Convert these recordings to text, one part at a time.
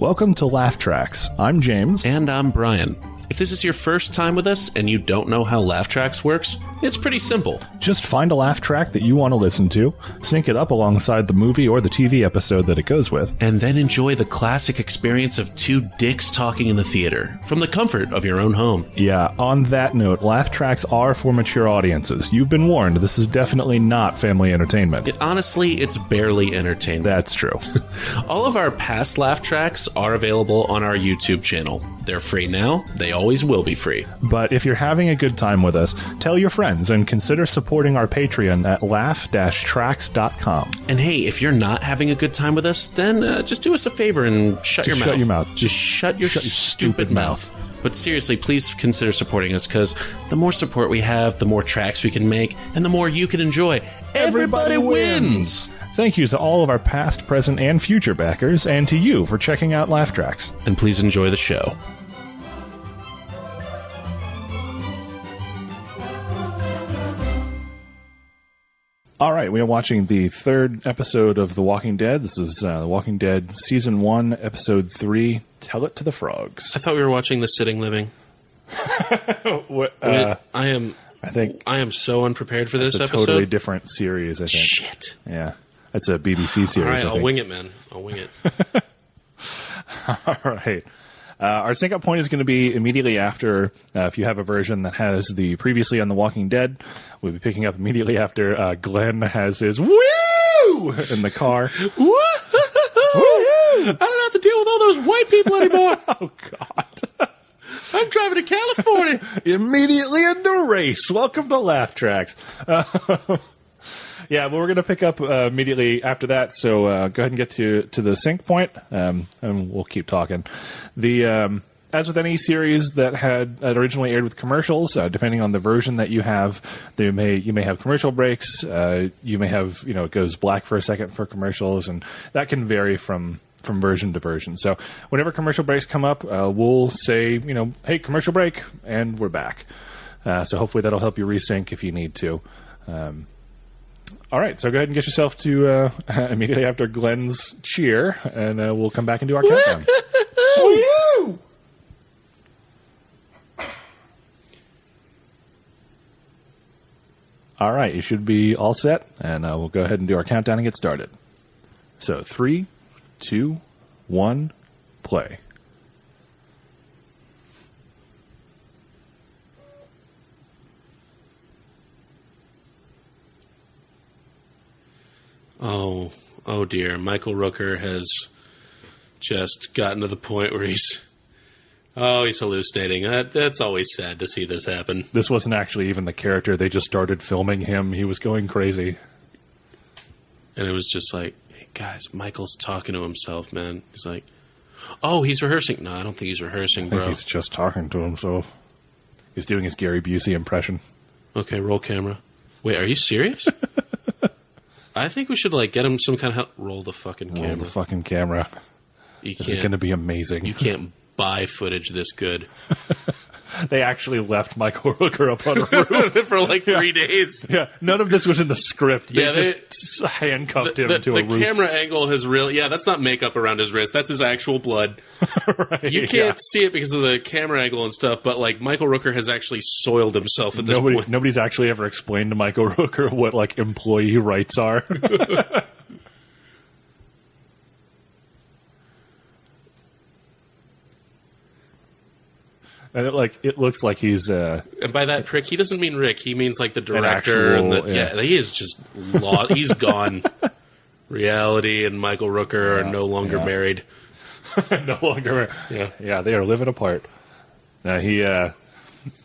Welcome to Laugh Tracks. I'm James. And I'm Brian. If this is your first time with us and you don't know how Laugh Tracks works, it's pretty simple. Just find a laugh track that you want to listen to, sync it up alongside the movie or the TV episode that it goes with, and then enjoy the classic experience of two dicks talking in the theater from the comfort of your own home. Yeah, on that note, laugh tracks are for mature audiences. You've been warned, this is definitely not family entertainment. Honestly, it's barely entertainment. That's true. All of our past laugh tracks are available on our YouTube channel. They're free now. They always will be free. But if you're having a good time with us, tell your friends and consider supporting our Patreon at laugh-tracks.com. And hey, if you're not having a good time with us, then just do us a favor and shut your mouth. Just shut your stupid mouth. But seriously, please consider supporting us, because the more support we have, the more tracks we can make, and the more you can enjoy. Everybody wins! Thank you to all of our past, present, and future backers, and to you for checking out Laugh Tracks. And please enjoy the show. All right, we are watching the third episode of The Walking Dead. This is The Walking Dead Season 1, Episode 3, Tell It to the Frogs. I thought we were watching The Sitting Living. I am so unprepared for this episode. It's a totally different series, I think. Shit. Yeah. It's a BBC series, All right, I I'll think. wing it, man. I'll wing it. All right. Our sync-up point is going to be immediately after, if you have a version that has the previously on The Walking Dead, we'll be picking up immediately after Glenn has his woo in the car. Woo! I don't have to deal with all those white people anymore. Oh, God. I'm driving to California. Immediately into race. Welcome to Laugh Tracks. Yeah, well, we're going to pick up immediately after that, so go ahead and get to the sync point, and we'll keep talking. As with any series that had originally aired with commercials, depending on the version that you have, you may have commercial breaks. You may have, it goes black for a second for commercials, and that can vary from version to version. So whenever commercial breaks come up, we'll say, hey, commercial break, and we're back. So hopefully that'll help you resync if you need to. All right, so go ahead and get yourself to immediately after Glenn's cheer, and we'll come back and do our countdown. Woo! All right, you should be all set, and we'll go ahead and do our countdown and get started. So 3, 2, 1, play. Oh dear. Michael Rooker has just gotten to the point where he's hallucinating. That's always sad to see this happen. This wasn't actually even the character. They just started filming him. He was going crazy. And it was just like, hey guys, Michael's talking to himself, man. He's like, oh, he's rehearsing. No, I don't think he's rehearsing, bro. I think he's just talking to himself. He's doing his Gary Busey impression. Okay, roll camera. Wait, are you serious? I think we should get him some kind of help. Roll the fucking camera. Roll the fucking camera. This is going to be amazing. You can't buy footage this good. They actually left Michael Rooker up on a roof for 3 days. Yeah, none of this was in the script. They just handcuffed him to a roof. The camera angle has really... Yeah, that's not makeup around his wrist. That's his actual blood. Right, you can't see it because of the camera angle and stuff, but Michael Rooker has actually soiled himself at this point. Nobody's actually ever explained to Michael Rooker what employee rights are. And it looks like he's... and by that prick, he doesn't mean Rick. He means the director. He is just... he's gone. Reality and Michael Rooker are no longer married. No longer married. Yeah, they are living apart. It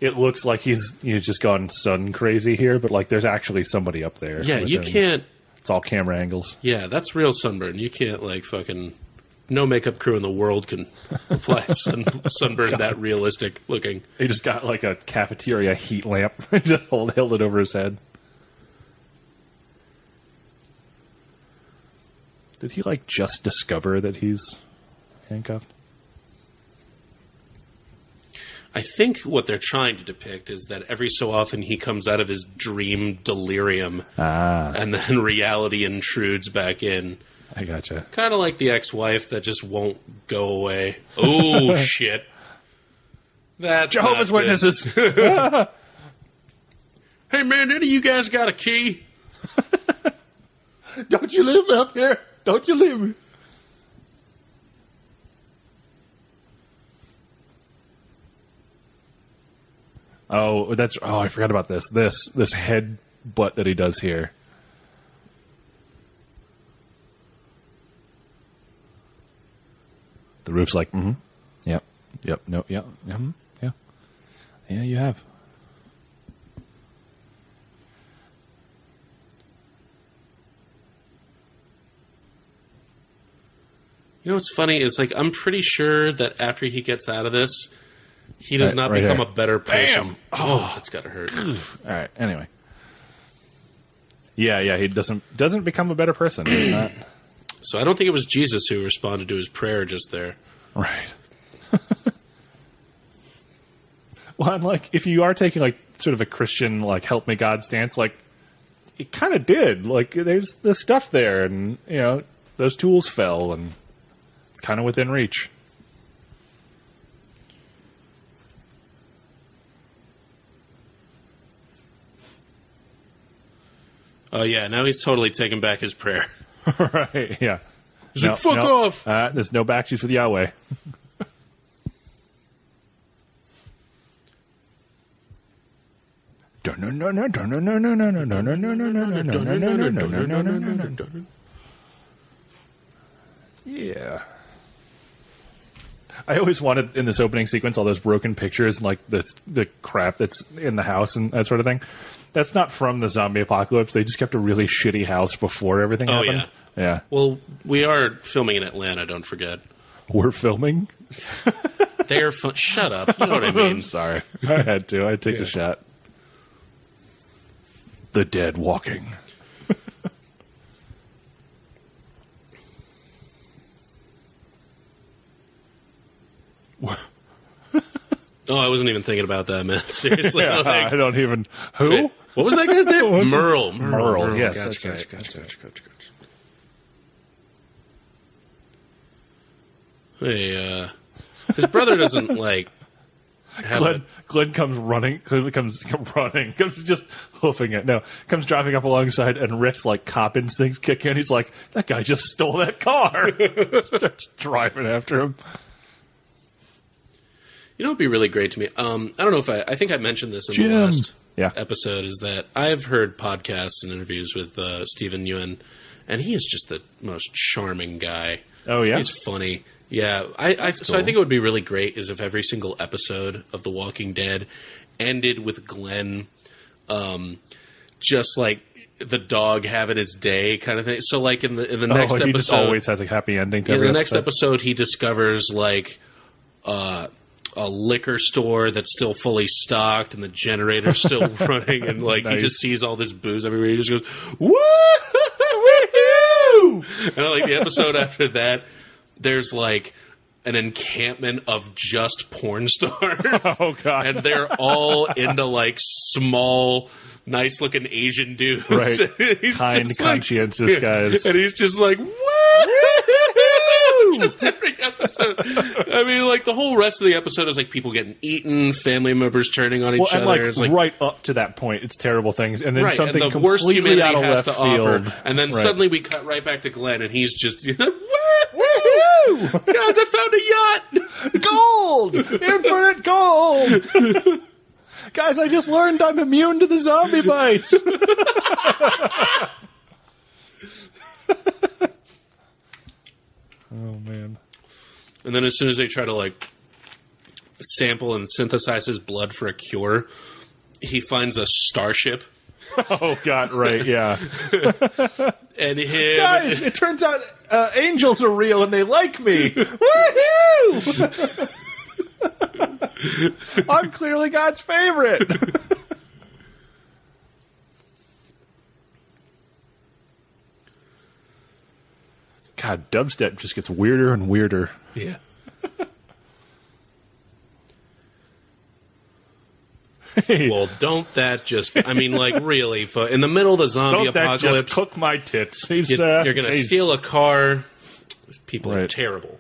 looks like he's just gone sun crazy here, but there's actually somebody up there. Yeah, you can't... It's all camera angles. Yeah, that's real sunburn. You can't fucking... No makeup crew in the world can apply sunburn that realistic looking. He just got a cafeteria heat lamp and just held it over his head. Did he just discover that he's handcuffed? I think what they're trying to depict is that every so often he comes out of his dream delirium and then reality intrudes back in. I gotcha. Kind of like the ex-wife that just won't go away. Oh, shit. That's Jehovah's Witnesses. Hey, man, any of you guys got a key? Don't you leave me up here. Don't you leave me. Oh, I forgot about this. This head butt that he does here. The roof's like, yep, no, yeah, yeah. Yeah, you have. You know what's funny is, like, I'm pretty sure that after he gets out of this, he does not become a better person. Bam! Oh, that's gotta hurt. All right. Anyway. Yeah. He doesn't become a better person. He's not. So I don't think it was Jesus who responded to his prayer just there. Right. Well, I'm like, if you are taking like sort of a Christian like help me God stance, like it kind of did. Like there's the stuff there, and those tools fell, and it's kind of within reach. Oh, yeah, now he's totally taken back his prayer. Right, yeah. He's like, fuck off! There's no backsies with Yahweh. Yeah. I always wanted in this opening sequence all those broken pictures and like the crap that's in the house and that sort of thing. That's not from the zombie apocalypse. They just kept a really shitty house before everything happened. Yeah. Well, we are filming in Atlanta, don't forget. We're filming? They're shut up. You know what I mean. I'm sorry. I had to. I take the shot. The dead walking. Oh, I wasn't even thinking about that, man. Seriously. Yeah, I don't even... Who? Wait, what was that guy's name? Merle. Merle, yes. Gotcha. Hey, his brother doesn't, like... Glenn comes running. Glenn comes just hoofing it. No, comes driving up alongside, and Rick's, like, cop instincts kick in. He's like, that guy just stole that car. Starts driving after him. You know what would be really great to me? I don't know if I think I mentioned this in the last episode, is that I've heard podcasts and interviews with Stephen Ewan, and he is just the most charming guy. Oh, yeah? He's funny. Yeah. So I think it would be really great is if every single episode of The Walking Dead ended with Glenn just like the dog having his day kind of thing. So like in the next episode... he just always has a happy ending to every the next episode, he discovers like... a liquor store that's still fully stocked and the generator's still running, and like nice. He just sees all this booze everywhere. He just goes, woo! And like the episode after that, there's like an encampment of just porn stars. Oh god! And they're all into like small, nice looking Asian dudes. Right, kind, conscientious guys. And he's just like, woo! Just every episode. I mean, like, the whole rest of the episode is, like, people getting eaten, family members turning on each other. Like, it's like, right up to that point, it's terrible things. And then something and the completely worst humanity out of has left to field. Offer. And then suddenly we cut right back to Glenn, and he's just, woohoo! Guys, I found a yacht! Gold! Infinite gold! Guys, I just learned I'm immune to the zombie bites! Oh, man. And then as soon as they try to, like, sample and synthesize his blood for a cure, he finds a starship. Oh, God, right, yeah. And him... Guys, it turns out angels are real and they like me. Woohoo! I'm clearly God's favorite. God, dubstep just gets weirder and weirder. Yeah. Well, don't that just... I mean, like, really, in the middle of the zombie apocalypse... Don't that just cook my tits. You're going to steal a car. People are terrible.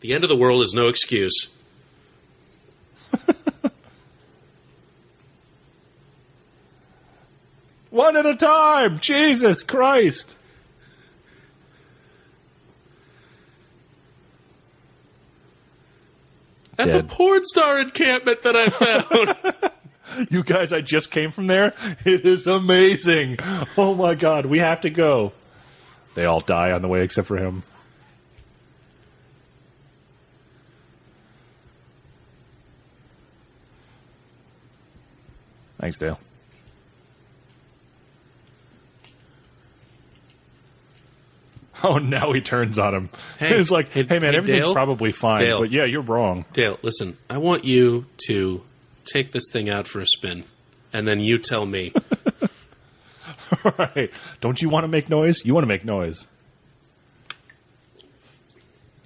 The end of the world is no excuse. One at a time! Jesus Christ! At the porn star encampment that I found. You guys, I just came from there. It is amazing. Oh my god, we have to go. They all die on the way except for him. Thanks, Dale. Oh, now he turns on him. It's like, hey man, everything's Dale? probably fine, Dale. but yeah, you're wrong. Dale, listen, I want you to take this thing out for a spin, and then you tell me. All right. Don't you want to make noise? You want to make noise.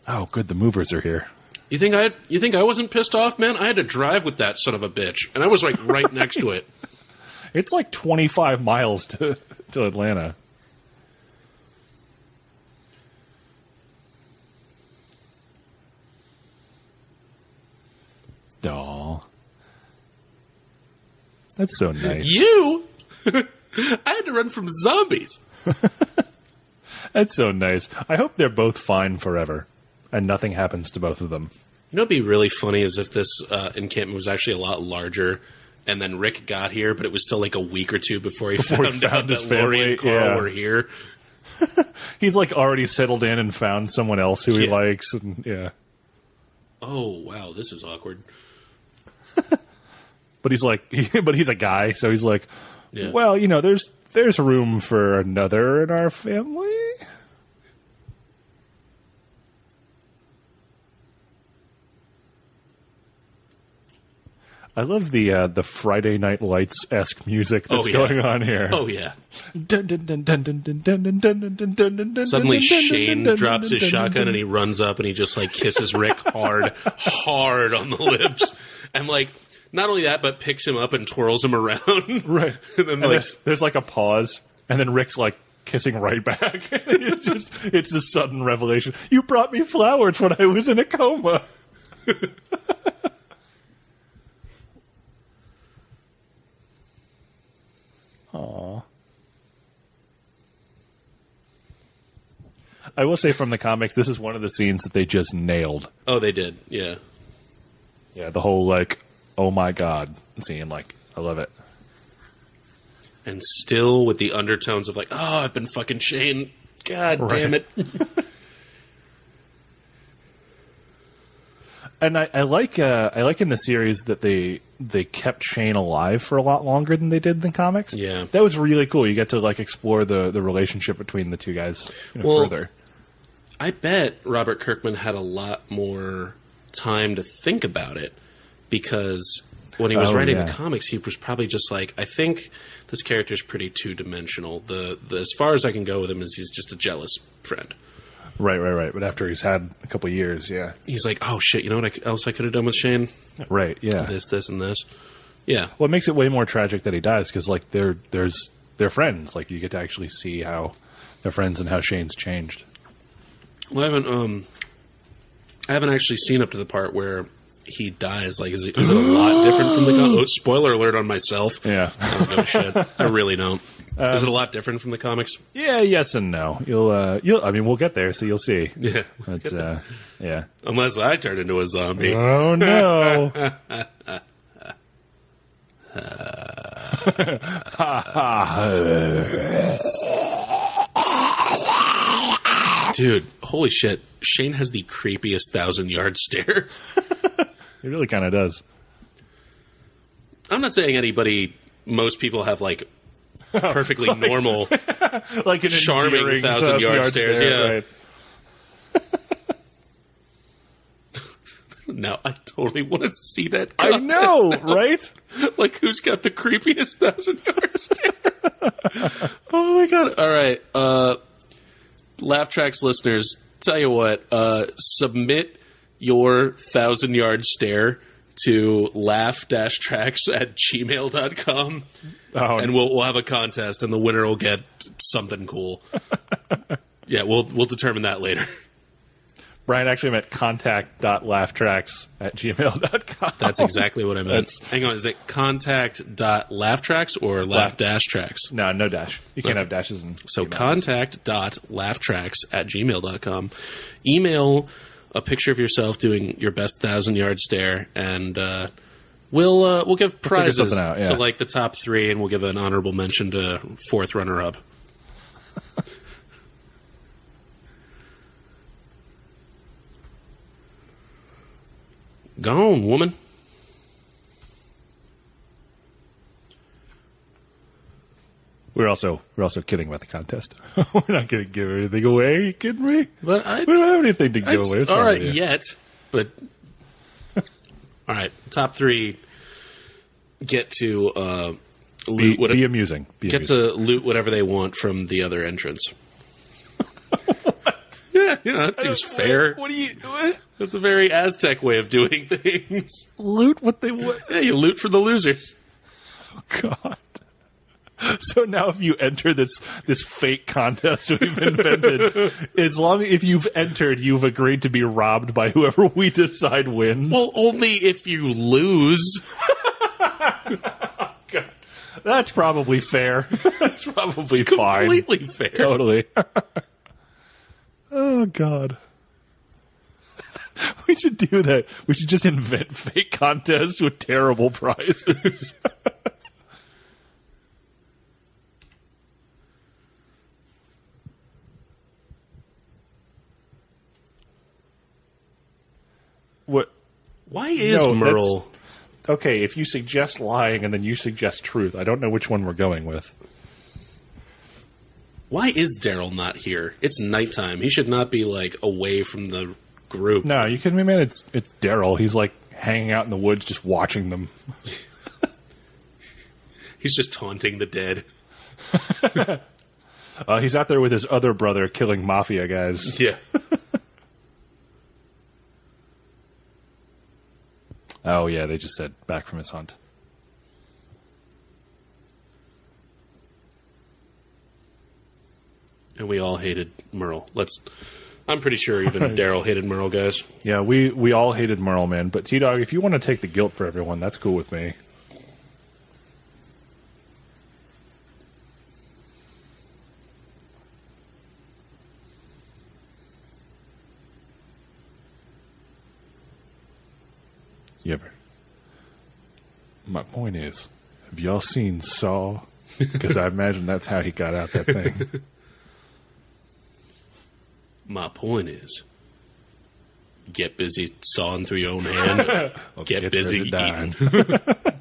Oh, good, the movers are here. You think I wasn't pissed off, man? I had to drive with that son of a bitch, and I was like right next to it. It's like 25 miles to Atlanta. Aw. That's so nice. You? I had to run from zombies. That's so nice. I hope they're both fine forever, and nothing happens to both of them. You know what would be really funny is if this encampment was actually a lot larger, and then Rick got here, but it was still like a week or two before he found out that Lori and Carl were here. He's like already settled in and found someone else who he likes, and Oh, wow, this is awkward. But he's like, but he's a guy, so he's like, well, you know, there's room for another in our family. I love the Friday Night Lights-esque music that's going on here. Oh, yeah. Suddenly Shane drops his shotgun and he runs up and he just, like, kisses Rick hard on the lips. And, like, not only that, but picks him up and twirls him around. Right. And then there's, like, a pause, and then Rick's, like, kissing right back. It's a sudden revelation. You brought me flowers when I was in a coma. Aww. I will say from the comics, this is one of the scenes that they just nailed. Oh, they did, yeah. Yeah, the whole, like, oh my god scene, like, I love it. And still with the undertones of, like, oh, I've been fucking Shane. God damn it. And I like in the series that they kept Shane alive for a lot longer than they did in the comics. Yeah, that was really cool. You get to like explore the relationship between the two guys further. I bet Robert Kirkman had a lot more time to think about it because when he was writing the comics, he was probably just like, I think this character is pretty two-dimensional. The as far as I can go with him is he's just a jealous friend. Right. But after he's had a couple of years, he's like, oh shit, you know what else I could have done with Shane? Right, yeah. This, and this. Yeah. Well, it makes it way more tragic that he dies because, like, they're friends. Like, you get to actually see how they're friends and how Shane's changed. Well, I haven't actually seen up to the part where he dies. Like, is it a lot different from the comics? Oh, spoiler alert on myself. Yeah. I don't give a shit. I really don't. Is it a lot different from the comics? Yeah, yes and no. I mean, we'll get there, so you'll see. Yeah. That's, yeah. Unless I turn into a zombie. Oh, no. Dude, holy shit. Shane has the creepiest 1,000-yard stare. He really kind of does. I'm not saying most people have, like, perfectly normal, like an charming 1,000-yard stares. Yeah. Right. Now I totally want to see that contest. I know, now. Right? Like, who's got the creepiest 1,000-yard stare? Oh my god! All right, Laugh Tracks listeners, tell you what, submit your 1,000-yard stare to laugh-tracks@gmail.com. Oh, and we'll have a contest, and the winner will get something cool. Yeah, we'll determine that later. Brian actually meant contact.laughtracks@gmail.com. That's exactly what I meant. Hang on, is it contact.laughtracks or laugh-tracks? No dash. You can't have dashes. So contact.laughtracks@gmail.com. Email a picture of yourself doing your best 1,000-yard stare, and we'll give prizes to like the top 3, and we'll give an honorable mention to 4th runner-up. Gone, woman. We're also kidding about the contest. We're not going to give anything away. Are you kidding me? But we don't have anything to give away. All right, yet. But all right, top 3 get to loot. Be amusing. To loot whatever they want from the other entrance. Yeah, that seems fair. What? That's a very Aztec way of doing things. Loot what they want. Yeah, you loot for the losers. Oh, God. So now if you enter this fake contest we've invented, if you've entered, you've agreed to be robbed by whoever we decide wins. Well, only if you lose. God. That's probably fair. That's probably fine. Completely fair. Totally. Oh, God. We should do that. We should just invent fake contests with terrible prizes. What? Why is Merle? Okay, if you suggest lying and then you suggest truth, I don't know which one we're going with. Why is Daryl not here? It's nighttime. He should not be, like, away from the group. No, you kidding me, man? It's Daryl. He's, like, hanging out in the woods just watching them. He's just taunting the dead. He's out there with his other brother killing mafia guys. Yeah. Oh, yeah, they just said back from his hunt. And we all hated Merle. I'm pretty sure even Daryl hated Merle, guys. Yeah, we all hated Merle, man. But T-Dog, if you want to take the guilt for everyone, that's cool with me. You ever? My point is, have y'all seen Saw? Because I imagine that's how he got out that thing. My point is, get busy sawing through your own hand. Get busy eating.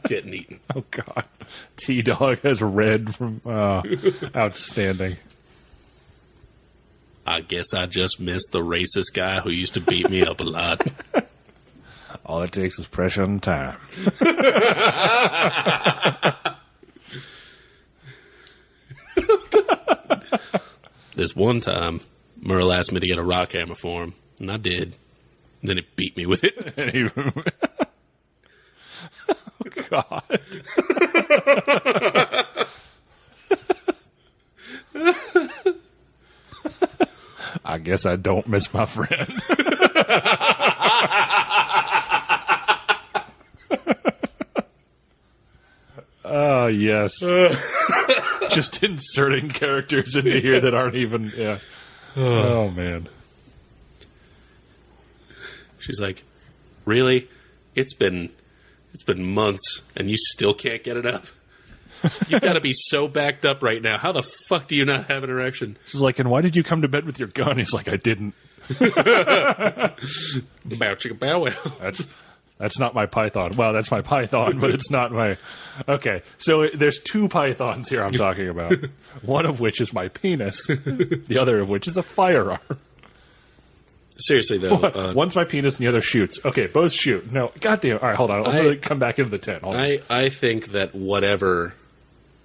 Getting eaten. Oh, God. T-Dog has red from... outstanding. I guess I just missed the racist guy who used to beat me up a lot. All it takes is pressure and time. This one time, Merle asked me to get a rock hammer for him, and I did. And then he beat me with it. Oh, God. I guess I don't miss my friend. Oh, yes. Just inserting characters into here that aren't even... Yeah. Oh, man. She's like, really? It's been months, and you still can't get it up? You've got to be so backed up right now. How the fuck do you not have an erection? She's like, and why did you come to bed with your gun? He's like, I didn't. Bow chicka bow wow. That's not my python. Well, that's my python, but it's not my... Okay, so there's two pythons here I'm talking about. One of which is my penis. The other of which is a firearm. Seriously, though. One's my penis and the other shoots. Okay, both shoot. No, goddamn. All right, hold on. I'll come back into the tent. I think that whatever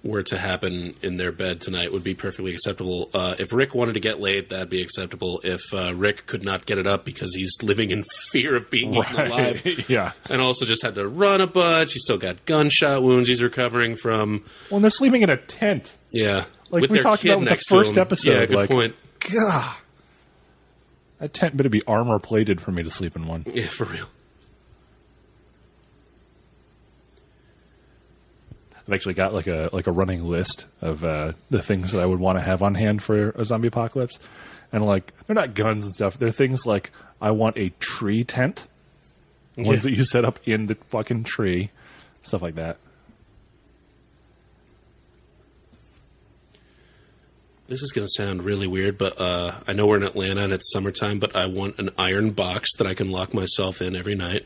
were to happen in their bed tonight would be perfectly acceptable. If Rick wanted to get laid, that'd be acceptable. If Rick could not get it up because he's living in fear of being eaten alive, yeah, and also just had to run a bunch, he's still got gunshot wounds he's recovering from. Well, and they're sleeping in a tent. Yeah, like with we talked about with the first episode. Yeah, good point. God, that tent better be armor plated for me to sleep in one. Yeah, for real. I've actually got like a running list of the things that I would want to have on hand for a zombie apocalypse, and like they're not guns and stuff. They're things like I want a tree tent, ones that you set up in the fucking tree, stuff like that. This is going to sound really weird, but I know we're in Atlanta and it's summertime, but I want an iron box that I can lock myself in every night.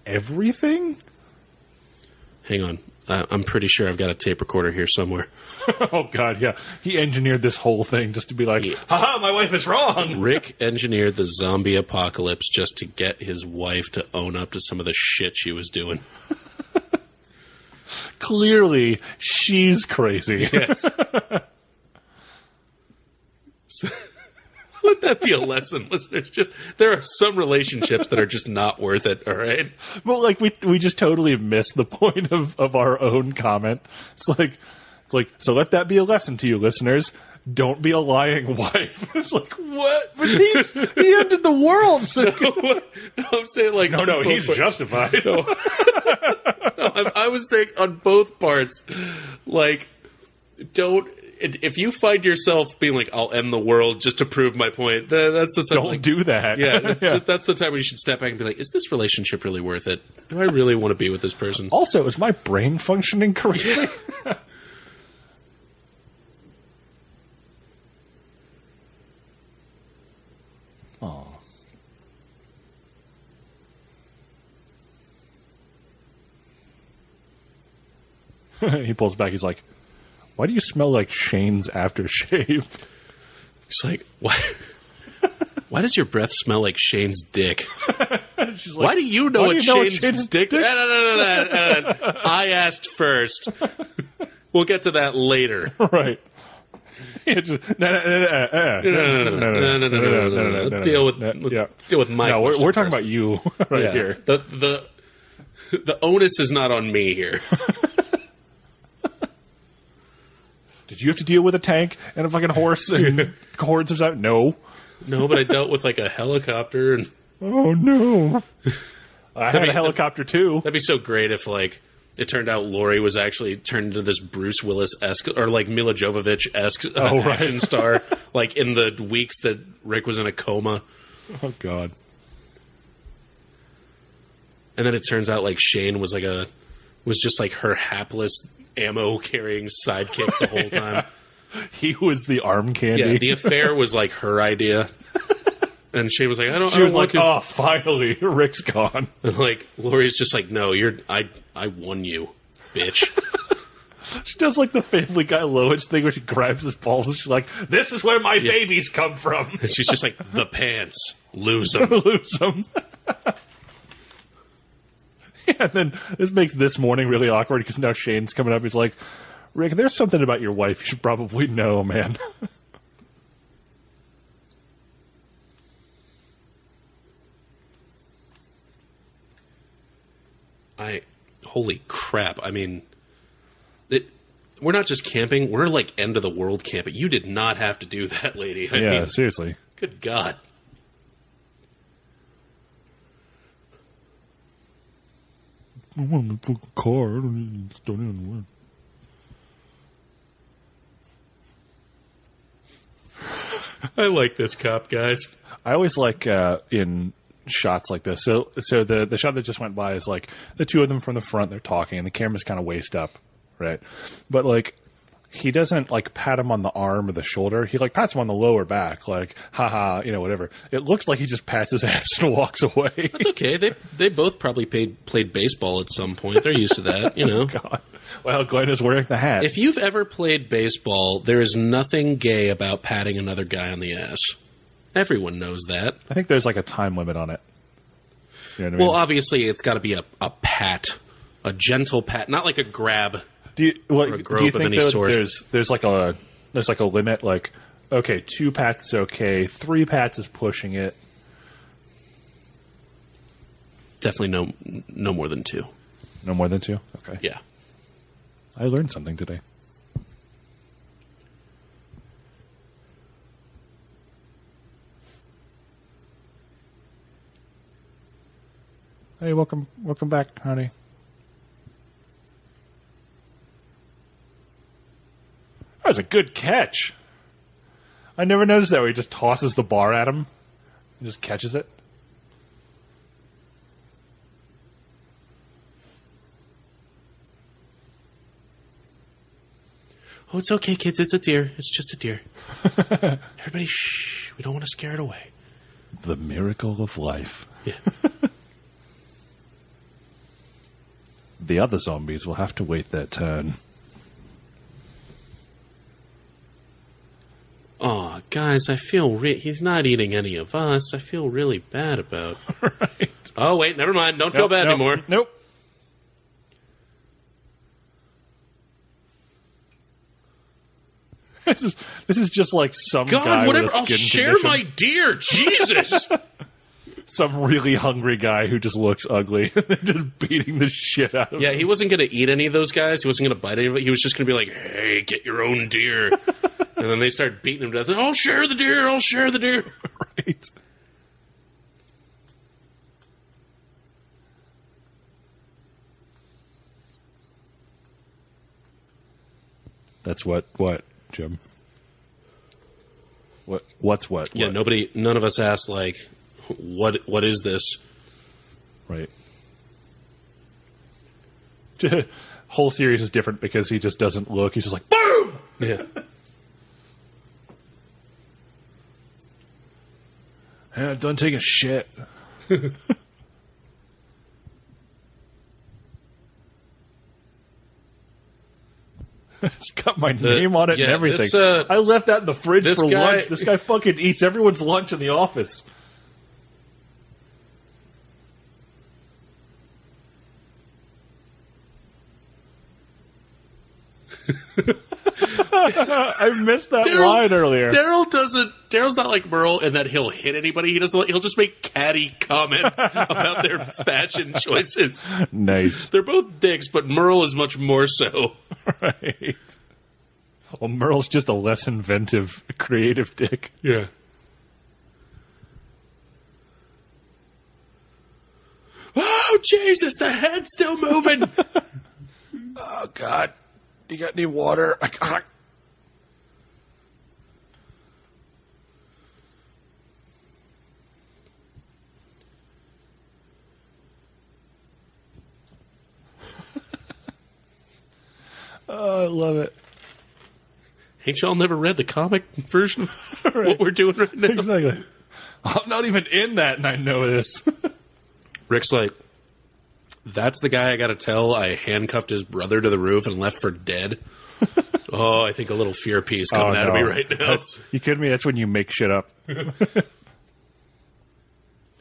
Everything? Hang on. I'm pretty sure I've got a tape recorder here somewhere. Oh, God, yeah. He engineered this whole thing just to be like, haha, my wife is wrong! Rick engineered the zombie apocalypse just to get his wife to own up to some of the shit she was doing. Clearly, she's crazy. Yes. Would that be a lesson, listeners? Just there are some relationships that are just not worth it. All right. Well, like we just totally missed the point of our own comment. It's like so. Let that be a lesson to you, listeners. Don't be a lying wife. It's like what? But he ended the world. So no, I'm saying like no. He's justified. No. I was saying on both parts, like don't. If you find yourself being like, I'll end the world just to prove my point, that's the time. Don't do that. Yeah, that's the time when you should step back and be like, is this relationship really worth it? Do I really want to be with this person? Also, is my brain functioning correctly? Yeah. Oh. He pulls back. He's like, why do you smell like Shane's aftershave? It's like, why does your breath smell like Shane's dick? She's like, why do you know what Shane's dick? No. I asked first. We'll get to that later. Right. Let's deal with my. No, we're talking about you right here. The onus is not on me here. Did you have to deal with a tank and a fucking horse and hordes of stuff? No. No, but I dealt with like a helicopter and. Oh no! I had a helicopter too. That'd be so great if like it turned out Lori was actually turned into this Bruce Willis-esque or like Mila Jovovich-esque action star, like in the weeks that Rick was in a coma. Oh God! And then it turns out like Shane was just like her hapless ammo carrying sidekick the whole time. He was the arm candy. Yeah, the affair was like her idea. And Shane was like, She was like, oh, finally, Rick's gone. And like, Lori's just like, no, I won you, bitch. She does like the Family Guy Lois thing where she grabs his balls and she's like, this is where my babies come from. And she's just like, the pants, lose them. Lose them. Yeah, and then this makes this morning really awkward because now Shane's coming up. He's like, Rick, there's something about your wife you should probably know, man. Holy crap. I mean, we're not just camping. We're like end of the world camping. You did not have to do that, lady. I mean, seriously. Good God. I want to book a car. I don't need to start in the way. I like this cop, guys. I always like in shots like this. So the shot that just went by is like the two of them from the front. They're talking, and the camera's kind of waist up, right? But like he doesn't like pat him on the arm or the shoulder. He like pats him on the lower back, like haha, whatever. It looks like he just pats his ass and walks away. That's okay. They both probably played baseball at some point. They're used to that, Oh, God. Well, Glenn is wearing the hat. If you've ever played baseball, there is nothing gay about patting another guy on the ass. Everyone knows that. I think there's like a time limit on it. You know what I mean? Well, obviously, it's got to be a pat, a gentle pat, not like a grab. Do you think there's like a limit? Like, okay, 2 pats is okay, 3 pats is pushing it. Definitely no more than 2. No more than 2? Okay. Yeah. I learned something today. Hey, welcome back, honey. That was a good catch. I never noticed that where he just tosses the bar at him and just catches it. Oh, it's okay, kids. It's a deer. It's just a deer. Everybody, shh. We don't want to scare it away. The miracle of life. Yeah. The other zombies will have to wait their turn. Oh, guys, I feel he's not eating any of us. I feel really bad about. Right. Oh, wait, never mind. Don't feel bad anymore. Nope. This is just like some guy whatever. with a skin I'll share condition. my deer. Jesus. Some really hungry guy who just looks ugly. They're just beating the shit out of him. Yeah, he wasn't going to eat any of those guys. He wasn't going to bite any of it. He was just going to be like, hey, get your own deer. And then they start beating him to death. I'll share the deer. I'll share the deer. Right. That's what, Jim? What's what? Yeah, what? None of us asked, like, what is this? Right. Whole series is different because he just doesn't look. He's just like, boom! Yeah. Yeah, done taking a shit. It's got my name on it and everything. I left that in the fridge for lunch. This guy fucking eats everyone's lunch in the office. I missed that line earlier. Daryl's not like Merle in that he'll hit anybody. He'll just make catty comments about their fashion choices. Nice. They're both dicks, but Merle is much more so. Right. Well, Merle's just a less inventive, creative dick. Yeah. Oh, Jesus, the head's still moving. Oh, God. You got any water? Oh, I love it. Ain't y'all never read the comic version of what we're doing right now? Exactly. I'm not even in that, and I know this. Rick's like, that's the guy I got to tell I handcuffed his brother to the roof and left for dead. Oh, I think a little fear piece coming out of me right now. You kidding me? That's when you make shit up.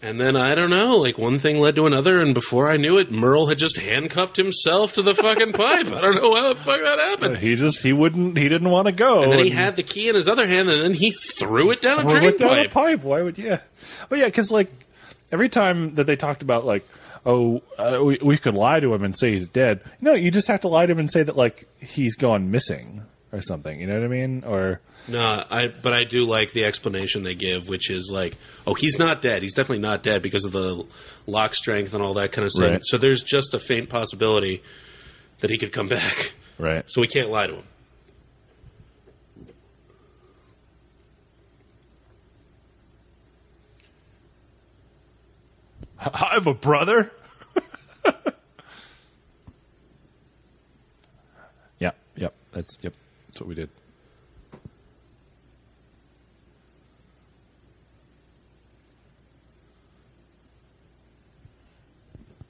And then, I don't know, like one thing led to another, and before I knew it, Merle had just handcuffed himself to the fucking pipe. I don't know how the fuck that happened. He didn't want to go. And then he had the key in his other hand, and then he threw it down a drain pipe. Why would you? Oh, yeah, because, like, every time that they talked about, like, we could lie to him and say he's dead. No, you just have to lie to him and say that, like, he's gone missing or something. You know what I mean? Or... No, but I do like the explanation they give, which is like, oh, he's not dead. He's definitely not dead because of the lock strength and all that kind of stuff. Right. So there's just a faint possibility that he could come back. Right. So we can't lie to him. I have a brother? Yep. That's what we did.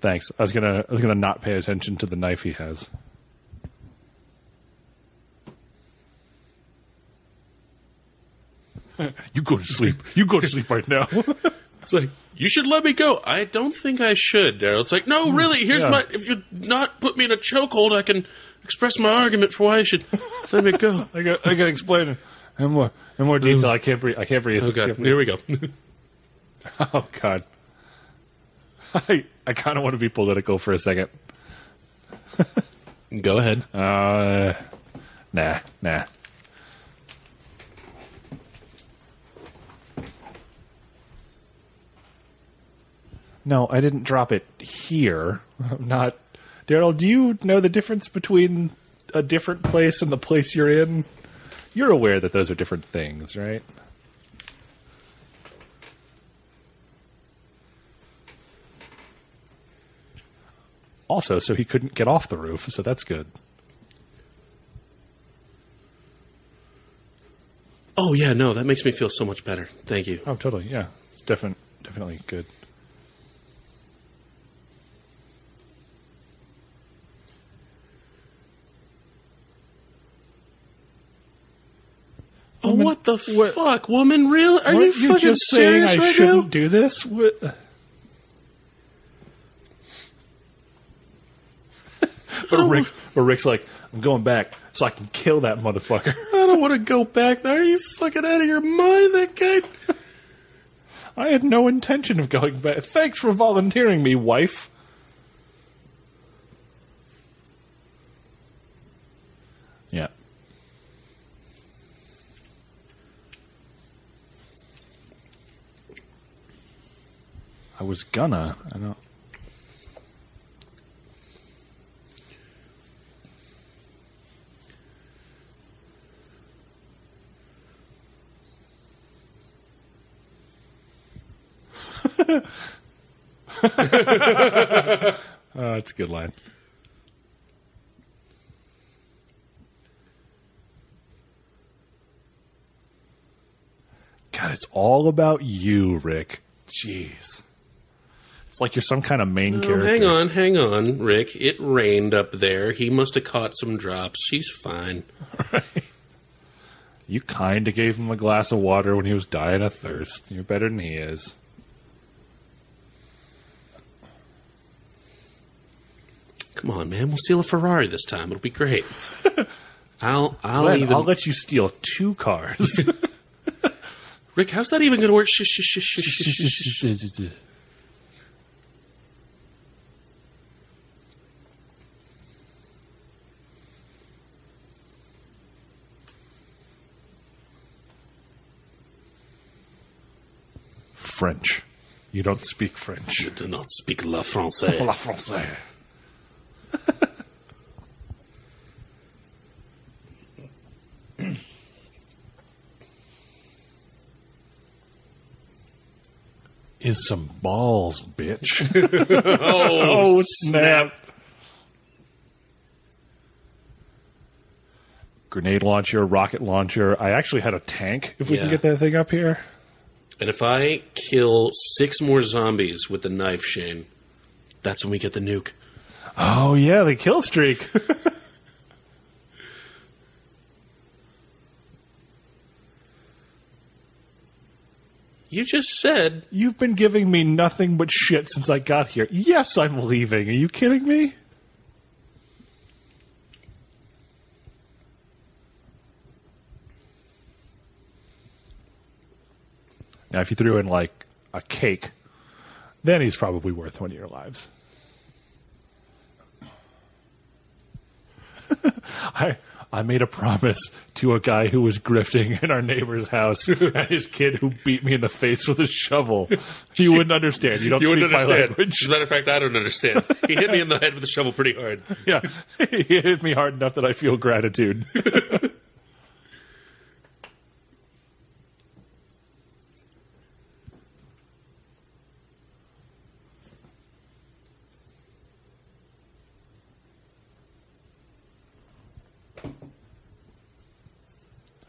Thanks. I was gonna not pay attention to the knife he has. You go to sleep. You go to sleep right now. It's like, you should let me go. I don't think I should, Daryl. It's like, no, really, here's my... If you not put me in a chokehold, I can express my argument for why you should let me go. I got to explain it in more detail. I can't breathe. Oh, God. Here we go. Oh, God. I kind of want to be political for a second. Go ahead. Nah. No, I didn't drop it here. Not... Daryl, do you know the difference between a different place and the place you're in? You're aware that those are different things, right? Also, so he couldn't get off the roof, so that's good. Oh, yeah, no, that makes me feel so much better. Thank you. Oh, totally, yeah. It's definitely good. Oh, what the fuck, woman? Really? Are you fucking just serious saying I right shouldn't now? do this? What? But Rick's like, I'm going back so I can kill that motherfucker. I don't want to go back there. Are you fucking out of your mind, that guy? I had no intention of going back. Thanks for volunteering me, wife. Yeah. I was gonna. I don't. That's a good line. God, it's all about you, Rick. Jeez. It's like you're some kind of main character. Hang on, Rick. It rained up there. He must have caught some drops. He's fine. Right. You kind of gave him a glass of water when he was dying of thirst. You're better than he is. Come on, man. We'll steal a Ferrari this time. It'll be great. I'll let you steal 2 cars. Rick, how's that even going to work? French. You don't speak French. You do not speak la français. La français. Is some balls, bitch. Oh, snap. Grenade launcher, rocket launcher. I actually had a tank, if we can get that thing up here. And if I kill 6 more zombies with the knife, Shane, that's when we get the nuke. Oh, yeah, the kill streak. You just said... You've been giving me nothing but shit since I got here. Yes, I'm leaving. Are you kidding me? Now, if you threw in, like, a cake, then he's probably worth one of your lives. I made a promise to a guy who was grifting in our neighbor's house and his kid who beat me in the face with a shovel. He wouldn't understand. You don't speak my language. As a matter of fact, I don't understand. He hit me in the head with a shovel pretty hard. Yeah, he hit me hard enough that I feel gratitude.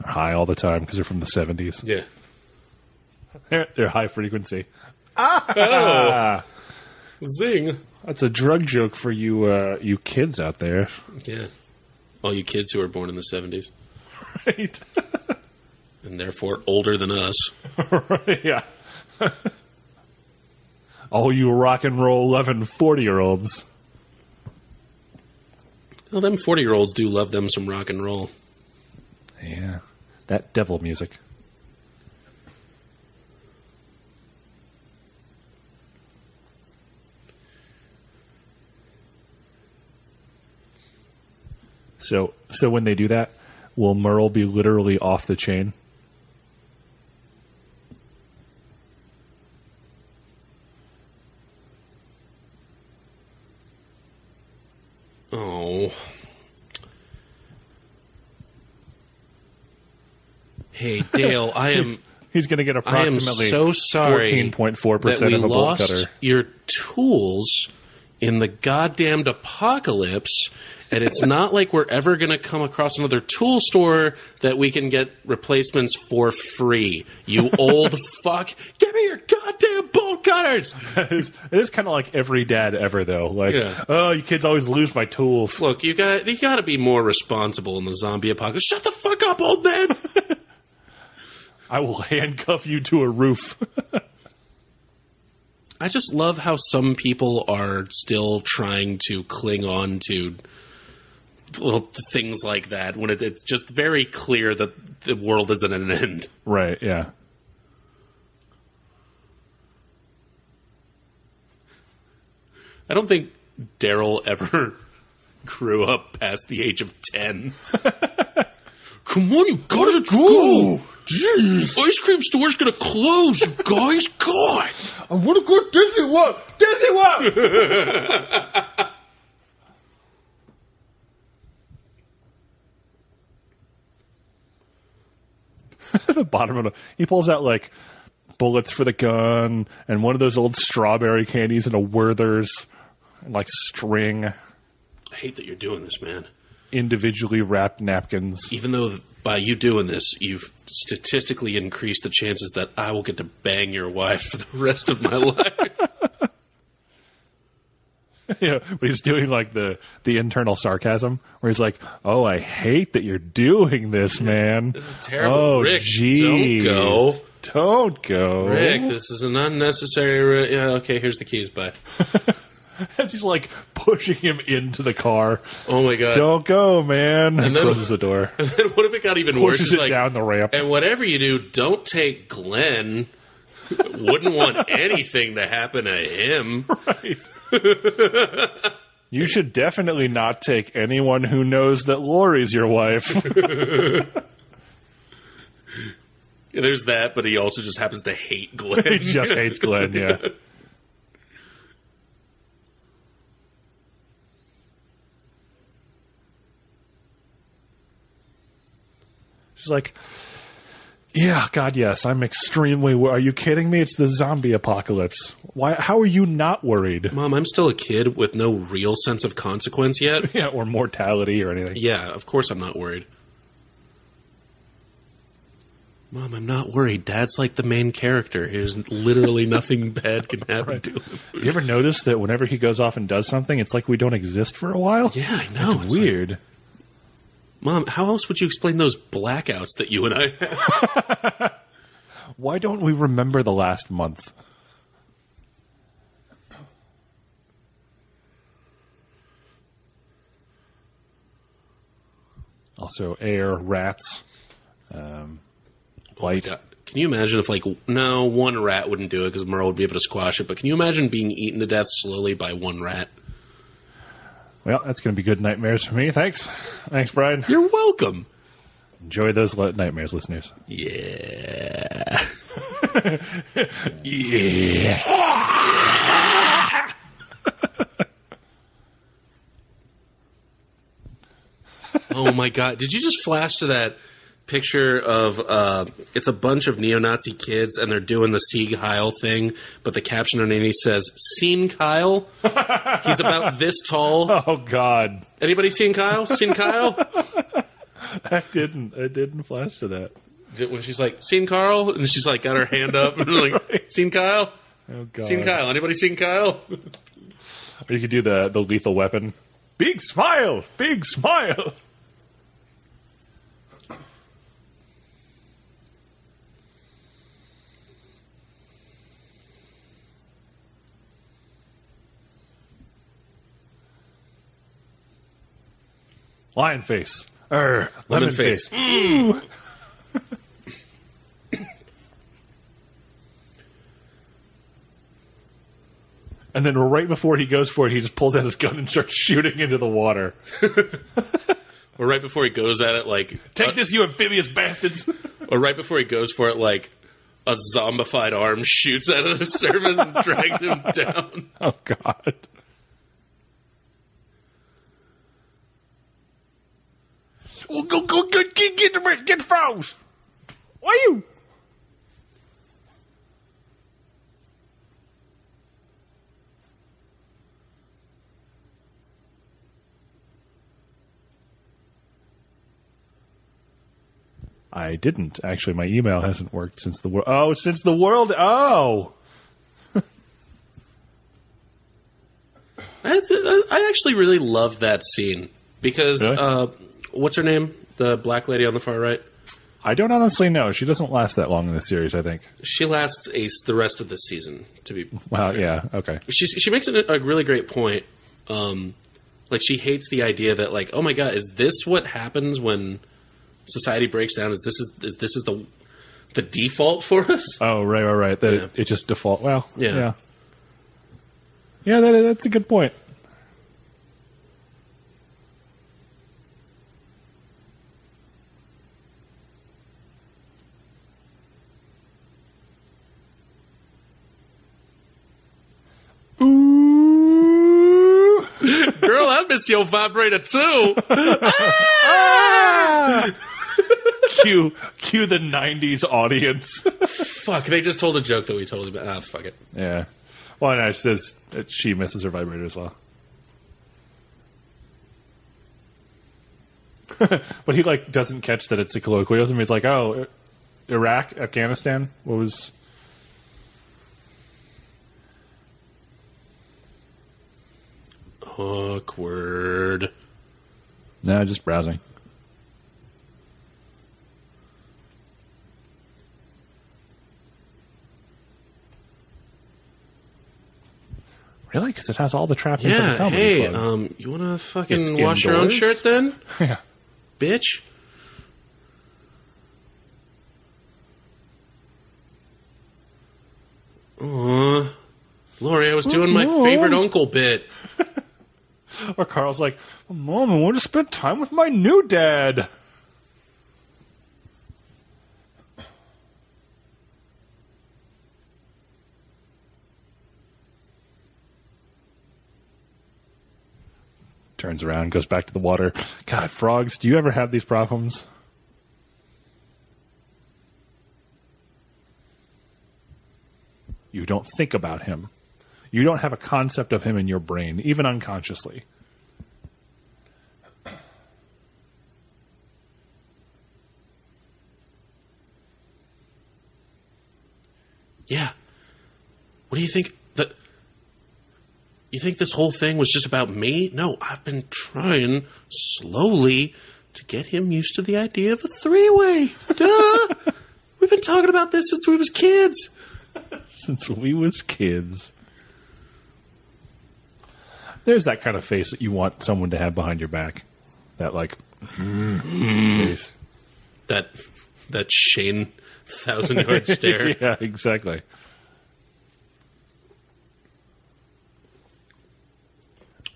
High all the time because they're from the 70s. Yeah. They're high frequency. Oh. Zing. That's a drug joke for you you kids out there. Yeah. All you kids who were born in the 70s. Right. And therefore older than us. Yeah. All you rock and roll loving 40-year-olds. Well, them 40-year-olds do love them some rock and roll. Yeah. That devil music. So when they do that, will Merle be literally off the chain? Oh. Hey, Dale, He's going to get approximately so sorry 14.4% of a bolt cutter. Your tools in the goddamned apocalypse, and it's not like we're ever going to come across another tool store that we can get replacements for free. You old fuck. Give me your goddamn bolt cutters! It is kind of like every dad ever, though. Like, oh, you kids always lose my tools. Look, you got to be more responsible in the zombie apocalypse. Shut the fuck up, old man! I will handcuff you to a roof. I just love how some people are still trying to cling on to little things like that when it's just very clear that the world is at an end. Right, yeah. I don't think Daryl ever grew up past the age of 10. Come on, you gotta go! Jeez. Ice cream store's gonna close, you guys. God! I wanna go to Disney World! Disney World! The bottom of he pulls out like bullets for the gun and one of those old strawberry candies and a Werther's and like string. I hate that you're doing this, man. Individually wrapped napkins. Even though by you doing this, you've statistically increased the chances that I will get to bang your wife for the rest of my life. Yeah, but he's doing like the internal sarcasm where he's like, "Oh, I hate that you're doing this, man. This is terrible. Oh, Rick, geez. Don't go. Rick, this is an unnecessary... Yeah, okay, here's the keys, bye." As he's like pushing him into the car. Oh my god! Don't go, man! And then closes the door. And then what if it got even worse? Pushes it down the ramp. And whatever you do, don't take Glenn. Wouldn't want anything to happen to him. Right. You should definitely not take anyone who knows that Lori's your wife. There's that, but he also just happens to hate Glenn. He just hates Glenn, yeah. She's like, yeah, God, yes, I'm extremely are you kidding me? It's the zombie apocalypse. Why? How are you not worried? Mom, I'm still a kid with no real sense of consequence yet. Yeah, or mortality or anything. Yeah, of course I'm not worried. Mom, I'm not worried. Dad's like the main character. There's literally nothing bad can happen to him. Have you ever noticed that whenever he goes off and does something, it's like we don't exist for a while? Yeah, I know. It's weird. Like, Mom, how else would you explain those blackouts that you and I had? Why don't we remember the last month? Also, air, rats, light. Oh, can you imagine if, no, one rat wouldn't do it because Merle would be able to squash it, but can you imagine being eaten to death slowly by one rat? Well, that's going to be good nightmares for me. Thanks. Thanks, Brian. You're welcome. Enjoy those nightmares, listeners. Yeah. Yeah. Oh, my God. Did you just flash to that picture of it's a bunch of neo-Nazi kids and they're doing the Sieg Heil thing, but the caption underneath says, "Seen Kyle?" He's about this tall. Oh, God. Anybody seen Kyle? Seen Kyle? I didn't flash to that. When she's like, "Seen Carl?" And she's like, got her hand up and like, right. "Seen Kyle?" Oh, God. Seen Kyle? Anybody seen Kyle? Or you could do the Lethal Weapon. Big smile! Big smile! Lion face. Lemon face. Mm. And then right before he goes for it, he just pulls out his gun and starts shooting into the water. Or right before he goes at it, like... Take this, you amphibious bastards! Or right before he goes for it, like, a zombified arm shoots out of the surface and drags him down. Oh, God. Well, go, get froze! Why you? I didn't. Actually, my email hasn't worked since the world... Oh, since the world... Oh! I actually really love that scene. Because, really? What's her name? The black lady on the far right? I don't honestly know. She doesn't last that long in the series, I think. She lasts the rest of the season, to be Well, fair. Yeah, okay. She makes a really great point. Like, she hates the idea that, like, oh my god, is this what happens when... society breaks down. Is this the default for us? Oh, right. That it just default. Well, yeah. That's a good point. Ooh, girl, I miss your vibrator too. Cue the 90s audience. Fuck, they just told a joke that we totally... fuck it. Yeah. Well, no, it says that she misses her vibrator as well. But he, like, doesn't catch that it's a colloquialism. He's like, oh, Iraq, Afghanistan, what was... Awkward. No, just browsing. Really? Because it has all the trappings of the comedy hey, club. You want to fucking wash your own shirt then? Yeah. Bitch. Aw. Lori, I was doing my favorite uncle bit. Or Carl's like, Mom, I want to spend time with my new dad. Turns around, goes back to the water. God, frogs, do you ever have these problems? You don't think about him. You don't have a concept of him in your brain, even unconsciously. Yeah. What do you think? You think this whole thing was just about me? No, I've been trying slowly to get him used to the idea of a three-way. Duh! We've been talking about this since we was kids. Since we was kids. There's that kind of face that you want someone to have behind your back. That, like, face. That Shane 1,000-yard stare. Yeah, exactly.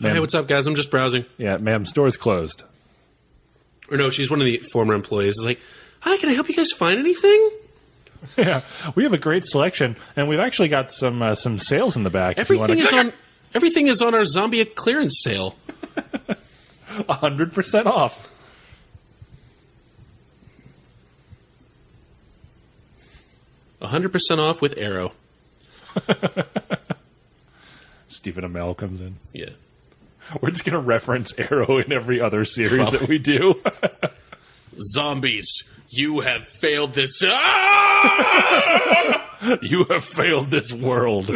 Hey, what's up, guys? I'm just browsing. Yeah, ma'am, store's closed. Or no, she's one of the former employees. It's like, hi, can I help you guys find anything? Yeah, we have a great selection, and we've actually got some sales in the back. Everything is on our zombie clearance sale. 100% off. $100% off with Arrow. Stephen Amell comes in. Yeah. We're just going to reference Arrow in every other series that we do. Zombies, you have failed this. Ah! You have failed this world.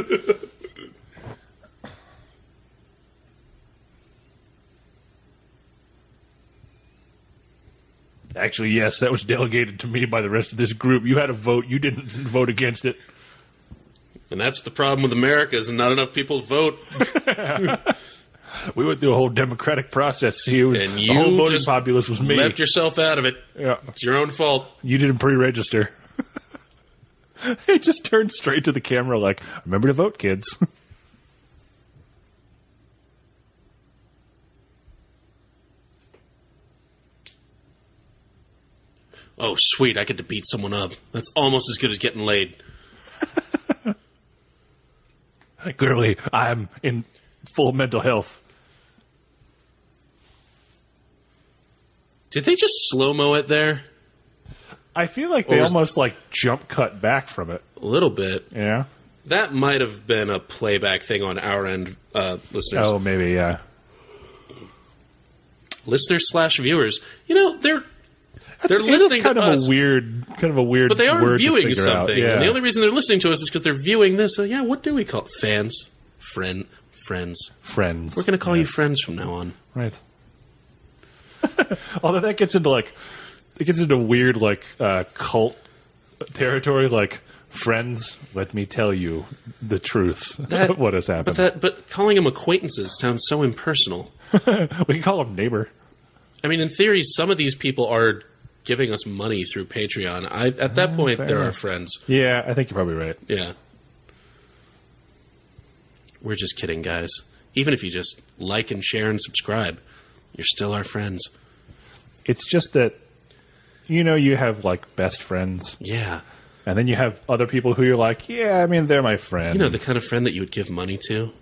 Actually, yes, that was delegated to me by the rest of this group. You had a vote. You didn't vote against it. And that's the problem with America, is not enough people vote. We went through a whole democratic process. See, it was, and the whole voting populace was me. Left yourself out of it. Yeah. It's your own fault. You didn't pre-register. He just turned straight to the camera like, remember to vote, kids. Oh, sweet. I get to beat someone up. That's almost as good as getting laid. Clearly, I'm in full mental health. Did they just slow-mo it there? I feel like they almost like jump cut back from it. A little bit. Yeah. That might have been a playback thing on our end, listeners. Oh, maybe, yeah. Listeners/viewers. You know, they're listening kind to of us. Kind of a weird but they are word viewing something. Yeah. And the only reason they're listening to us is because they're viewing this. So, yeah, what do we call it? Fans? Friends. Friends. We're going to call you friends from now on. Right. Although that gets into weird cult territory, like, friends, let me tell you the truth of what has happened. But calling them acquaintances sounds so impersonal. We can call them neighbor. I mean, in theory, some of these people are giving us money through Patreon. At that point, they're our friends. Yeah, I think you're probably right. Yeah. We're just kidding, guys. Even if you just like and share and subscribe, you're still our friends. It's just that, you have, best friends. Yeah. And then you have other people who you're like, yeah, I mean, they're my friend. The kind of friend that you would give money to?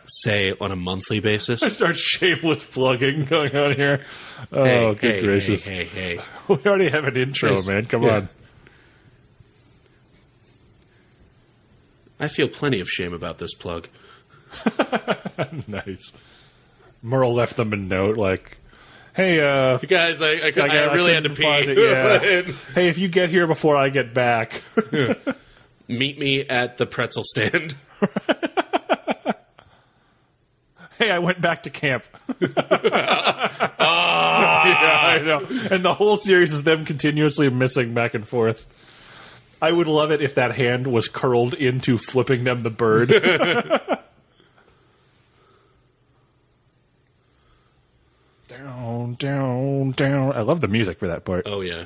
Say, on a monthly basis? I start shameless plugging going on here. Oh, good gracious. Hey. We already have an intro, man. Come on. I feel plenty of shame about this plug. Nice. Merle left them a note like, hey, guys, I really had to pee. Yeah. Hey, if you get here before I get back, meet me at the pretzel stand. Hey, I went back to camp. Yeah, I know. And the whole series is them continuously missing back and forth. I would love it if that hand was curled into flipping them the bird. Down. I love the music for that part. Oh, yeah.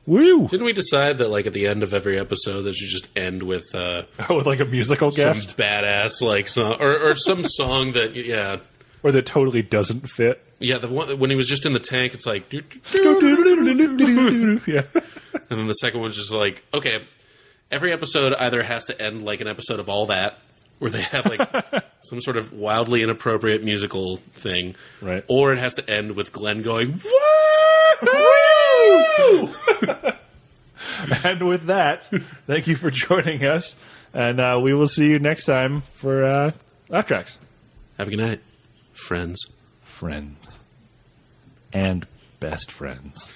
Woo! Didn't we decide that, at the end of every episode, that you just end with... with, a musical guest? Some badass, song, or some song that, yeah... Or that totally doesn't fit. Yeah, the one when he was just in the tank, it's like... Yeah. And then the second one's just like, okay, every episode either has to end like an episode of All That, where they have, some sort of wildly inappropriate musical thing. Right. Or it has to end with Glenn going, woo! And with that, thank you for joining us. And we will see you next time for Laugh Tracks. Have a good night, friends. Friends. And best friends.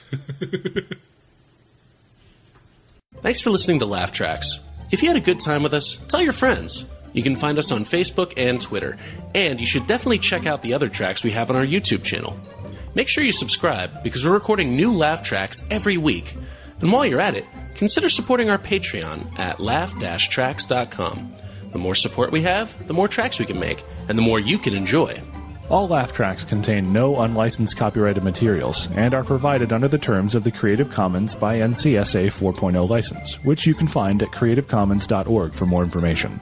Thanks for listening to Laugh Tracks. If you had a good time with us, tell your friends. You can find us on Facebook and Twitter. And you should definitely check out the other tracks we have on our YouTube channel. Make sure you subscribe, because we're recording new Laugh Tracks every week. And while you're at it, consider supporting our Patreon at laugh-tracks.com. The more support we have, the more tracks we can make, and the more you can enjoy. All Laugh Tracks contain no unlicensed copyrighted materials and are provided under the terms of the Creative Commons by NCSA 4.0 license, which you can find at creativecommons.org for more information.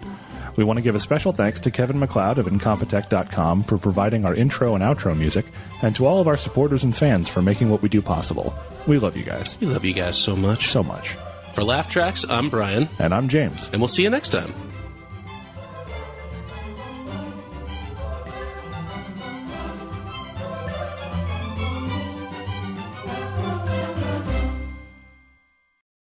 We want to give a special thanks to Kevin MacLeod of Incompetech.com for providing our intro and outro music, and to all of our supporters and fans for making what we do possible. We love you guys. We love you guys so much. So much. For Laugh Tracks, I'm Brian. And I'm James. And we'll see you next time.